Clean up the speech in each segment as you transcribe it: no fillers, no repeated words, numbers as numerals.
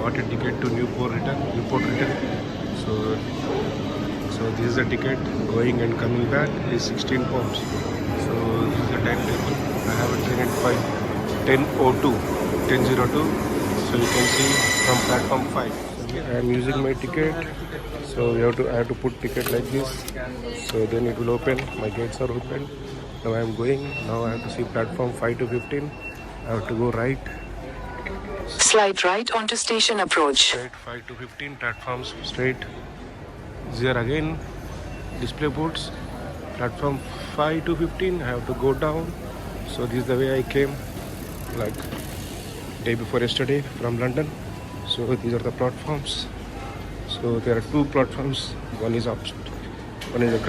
bought a ticket to Newport return. So this is the ticket. Going and coming back is 16 pounds. So this is the timetable. I have a train at 10:02. So you can see from platform 5. I am using my ticket. So I have to put ticket like this. So then it will open. My gates are open. Now I am going. Now I have to see platform 5 to 15. I have to go right. Slide right onto station approach. Straight 5 to 15 platforms straight. There again display boards. Platform 5 to 15. I have to go down. So this is the way I came, like day before yesterday from London. So these are the platforms. So there are 2 platforms. One is the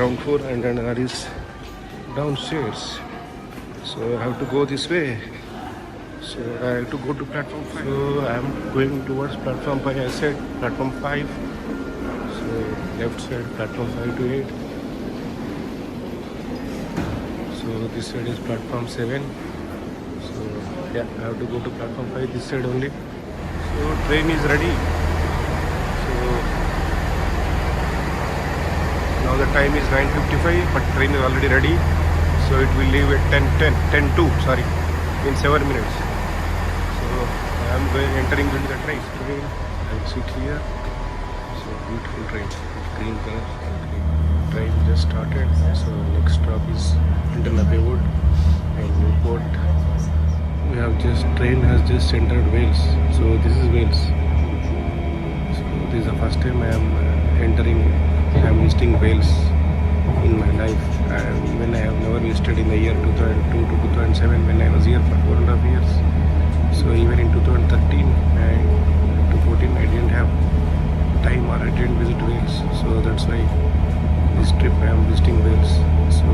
ground floor, and then another is downstairs. So I have to go this way. So I have to go to platform 5. So I am going towards platform 5. I said platform 5. So left side platform 5 to 8. So this side is platform 7. So yeah, I have to go to platform 5 this side only. So train is ready. So now the time is 9:55, but train is already ready. So it will leave at 10:02. Sorry, in 7 minutes. So I am entering into the train. I will sit here. So beautiful train, green color. Train just started. So next stop is Little Abbey Wood and Newport. Train has just entered Wales. So this is Wales. So this is the first time I am visiting Wales in my life. And when I have never visited in the year 2002 to 2007 when I was here for 4.5 years. So even in 2013 and 2014 I didn't have time or I didn't visit Wales. So that's why this trip I am visiting Wales. So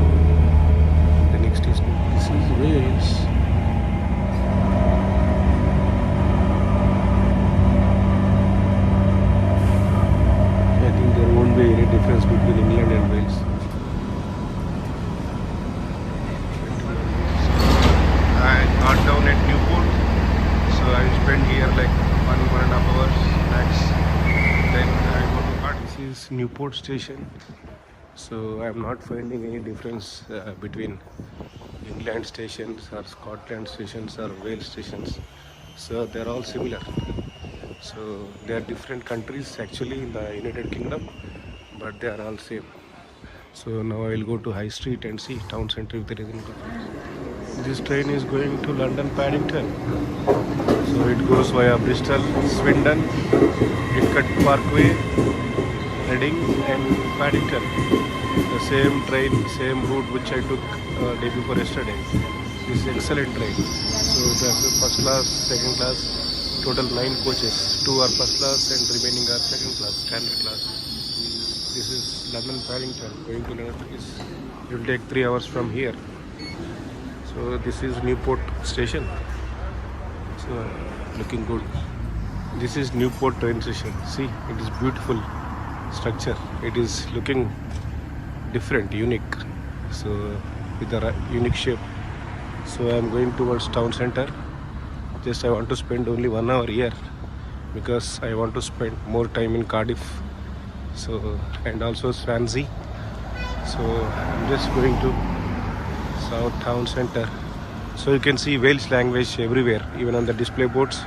the next is this is Wales. I think there won't be any difference between England and Wales. I got down at Newport. So I spent here like 1.5 hours max. Then I go to Cardiff. This is Newport station. So I am not finding any difference between England stations or Scotland stations or Wales stations. So they are all similar. So they are different countries actually in the United Kingdom, but they are all same. So now I will go to High Street and see town centre if there is any difference. This train is going to London Paddington. So it goes via Bristol, Swindon, Lidcott Parkway, Reading and Paddington. The same train, same route which I took day before yesterday. This is excellent train. So there's first class, second class, total 9 coaches. 2 are first class and remaining are second class, standard class. This is London Paddington. Going to London it will take 3 hours from here. So this is Newport station. So looking good. This is Newport train station. See, it is beautiful structure. It is looking different, unique. So with a unique shape. So I am going towards town center. Just I want to spend only 1 hour here because I want to spend more time in Cardiff. So and also Swansea. So I'm just going to South Town Center. So you can see Welsh language everywhere, even on the display boards.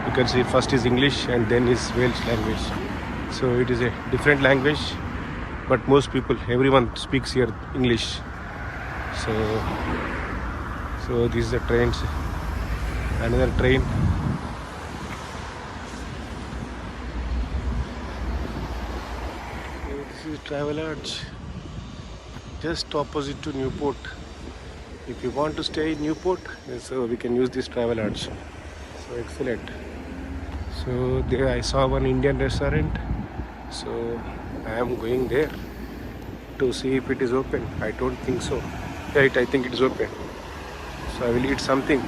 You can see first is English and then is Welsh language. So it is a different language, but most people, everyone speaks here English. So this is the train. Another train. This is Travelodge, just opposite to Newport. If you want to stay in Newport, so we can use this Travelodge. So excellent. So there I saw one Indian restaurant. So I am going there to see if it is open. I don't think so. Right, I think it is open. So I will eat something.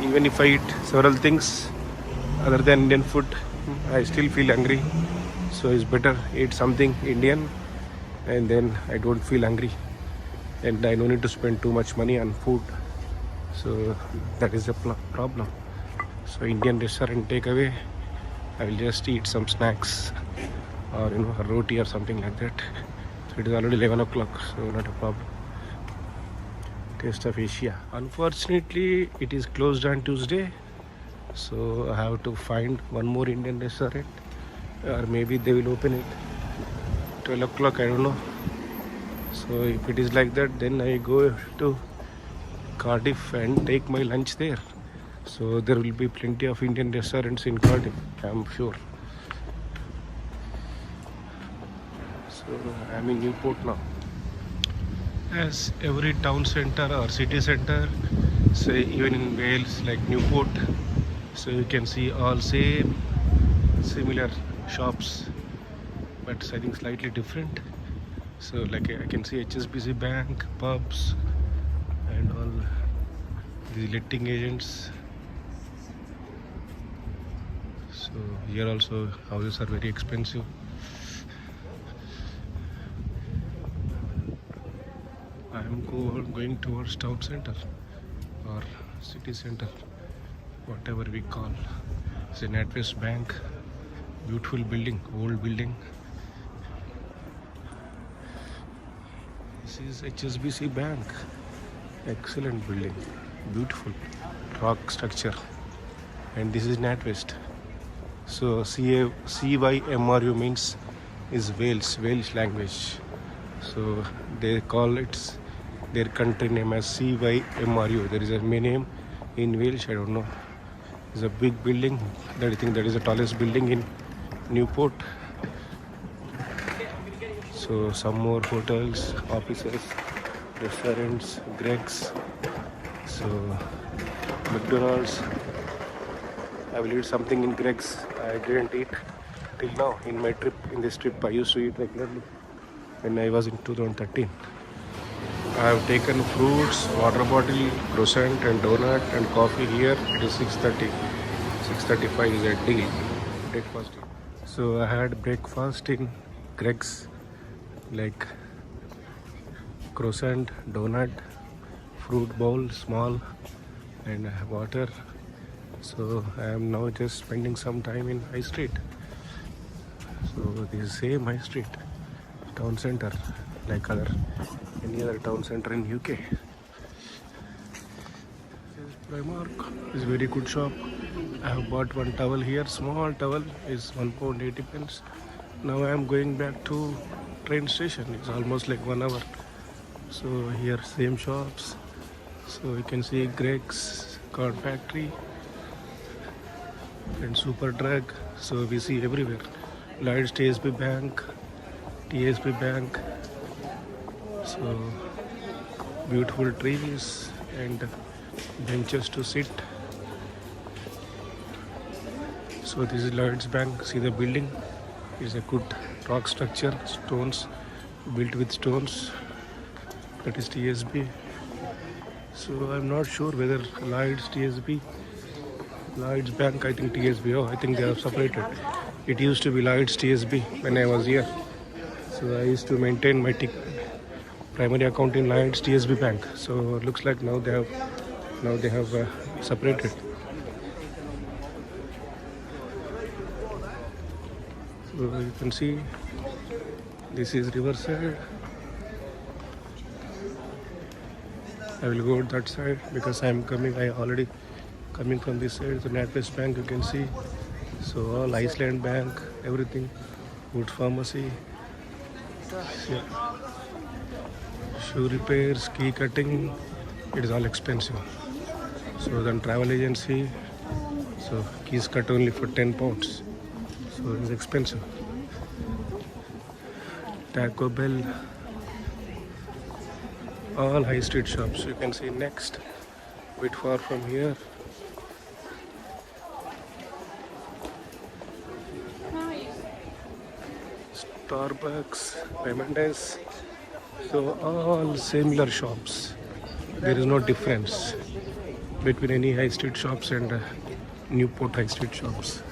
Even if I eat several things other than Indian food, I still feel hungry. So it's better eat something Indian and then I don't feel hungry. And I don't need to spend too much money on food. So that is the problem. So Indian restaurant takeaway I will just eat some snacks or a roti or something like that. So it is already 11 o'clock, so not a problem. Taste of Asia. Unfortunately, it is closed on Tuesday, so I have to find one more Indian restaurant, or maybe they will open it 12 o'clock, I don't know. So if it is like that, then I go to Cardiff and take my lunch there. So there will be plenty of Indian restaurants in Cardiff, I'm sure. So I'm in Newport now. As every town center or city center, say even in Wales like Newport, so you can see all same similar shops, but I think slightly different. So like I can see HSBC Bank, pubs, and all these letting agents. So here also houses are very expensive. I am going towards town center or city center, whatever we call. It's a NatWest Bank, beautiful building, old building. This is HSBC Bank, excellent building, beautiful rock structure, and this is NatWest. So CYMRU means is Welsh language. So they call it their country name as CYMRU. There is a name in Wales, I don't know. It's a big building. I think that is the tallest building in Newport. So some more hotels, offices, restaurants, Greg's, so McDonald's. I will eat something in Greg's. I didn't eat till now in my trip. In this trip, I used to eat regularly when I was in 2013. I have taken fruits, water bottle, croissant and donut and coffee here. It is 6:30. 6:35 is a deal. Breakfast. So I had breakfast in Greg's, like croissant, donut, fruit bowl, small, and water. So I am now just spending some time in High Street. So this is same High Street, town center, like any other town center in UK. This is Primark. It's a very good shop. I have bought one towel here. Small towel is £1.80. Now I am going back to train station. It's almost like 1 hour. So here same shops. So you can see Greg's, Card Factory, and Superdrug. So we see everywhere. Lloyds, TSB Bank, TSB Bank. So beautiful trees and benches to sit. So this is Lloyds Bank. See the building is a good rock structure, stones, built with stones. That is TSB. So I'm not sure whether Lloyds, TSB, Lloyds Bank, I think TSB. Oh, I think they have separated. It used to be Lloyds, TSB when I was here. So I used to maintain my primary account in Lloyds, TSB Bank. So it looks like now they have separated. So you can see this is Riverside. I will go that side because I already coming from this side. The NatWest Bank you can see. So all Iceland Bank, everything, Wood Pharmacy, shoe repairs, key cutting, it is all expensive. So then travel agency, so keys cut only for £10. So it is expensive. Taco Bell, all high street shops you can see next, a bit far from here. Starbucks, Mendes. So all similar shops. There is no difference between any high street shops and Newport high street shops.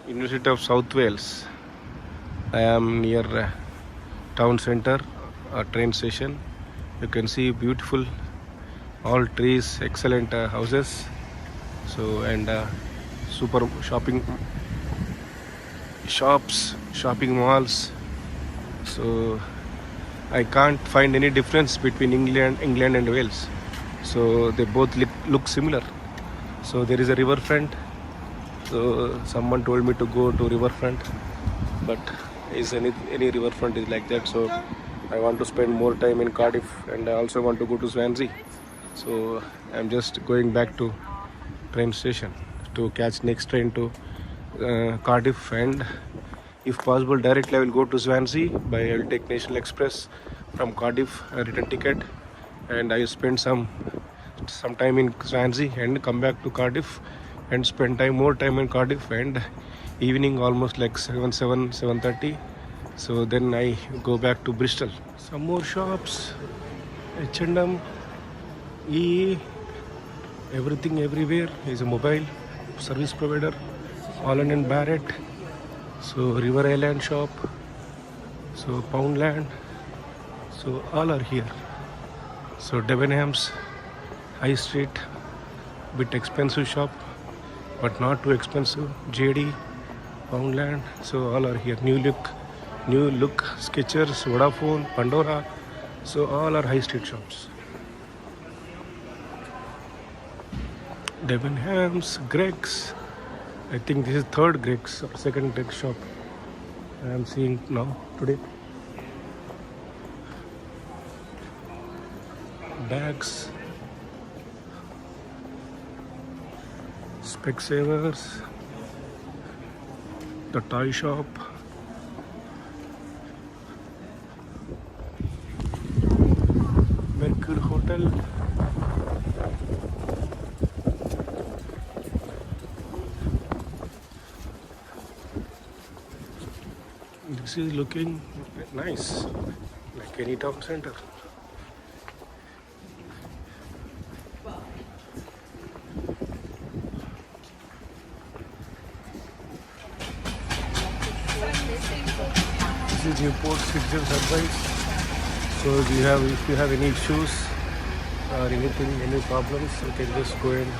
University of South Wales. I am near town center, train station. You can see beautiful, all trees, excellent houses. So and super shopping shops, shopping malls. So I can't find any difference between England and Wales. So they both look similar. So there is a riverfront. So someone told me to go to riverfront, but is any riverfront is like that. So I want to spend more time in Cardiff, and I also want to go to Swansea. So I'm just going back to train station to catch next train to Cardiff, and if possible directly I will go to Swansea by I will take National Express from Cardiff, a return ticket, and I will spend some time in Swansea and come back to Cardiff and spend more time in Cardiff, and evening almost like 7:30. So then I go back to Bristol. Some more shops, H&M, E, everything everywhere is a mobile service provider, Holland and Barrett. So River Island shop, so Poundland, so all are here. So Debenhams, High Street, bit expensive shop, but not too expensive. JD, Poundland, so all are here. New Look, Skechers, Vodafone, Pandora, so all are high street shops. Debenhams, Greggs. I think this is third Greggs or second Greggs shop I am seeing now today. Bags, Specsavers, the toy shop, Mercure Hotel. This is looking nice, like any town center. This is Newport Citizens Advice. So if you have any issues or anything, any problems, you can just go and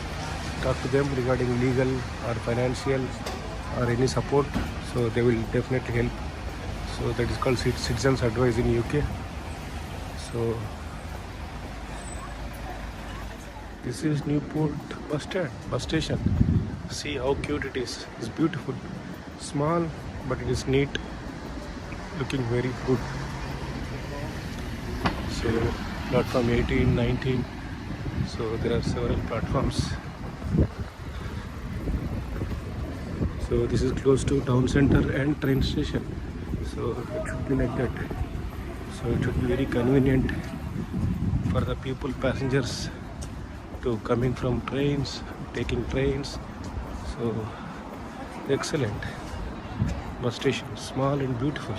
talk to them regarding legal or financial or any support. So they will definitely help. So that is called Citizens Advice in UK. So this is Newport bus station. See how cute it is. It's beautiful, small, but it is neat, looking very good. So platform 18, 19. So there are several platforms. So this is close to town center and train station. So it should be like that. So it should be very convenient for the passengers to coming from trains, taking trains. So excellent bus station, small and beautiful.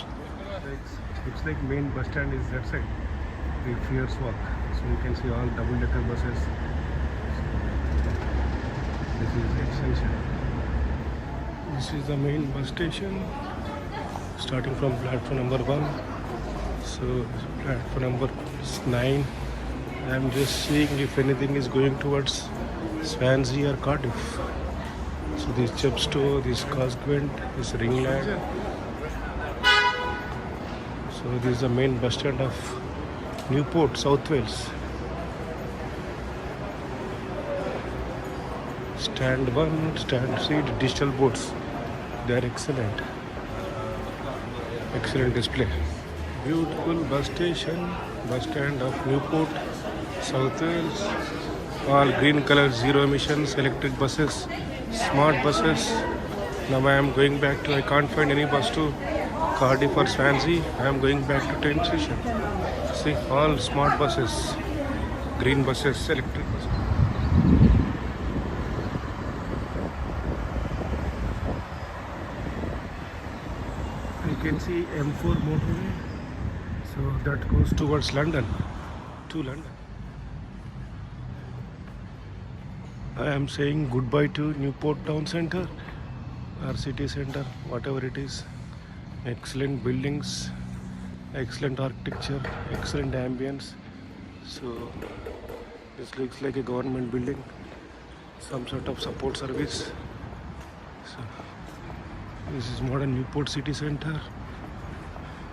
Looks like main bus stand is that side, the Fierce Walk. So you can see all double-decker buses. This is extension. This is the main bus station, starting from platform number 1. So platform number 9. I am just seeing if anything is going towards Swansea or Cardiff. So this Chepstow, this Cosquent, this Ringland. So this is the main bus stand of Newport, South Wales. Stand 1, stand C, digital boards. They are excellent. Excellent display. Beautiful bus station, bus stand of Newport, South Wales. All green color, zero emissions, electric buses, smart buses. Now I am going back to, I can't find any bus to Cardiff or Swansea. I am going back to train station. See, all smart buses, green buses, electric buses. You can see M4 motorway. So that goes towards London, to London. I am saying goodbye to Newport Town Centre or City Centre, whatever it is. Excellent buildings, excellent architecture, excellent ambience. So this looks like a government building. some sort of support service. So this is modern Newport city center.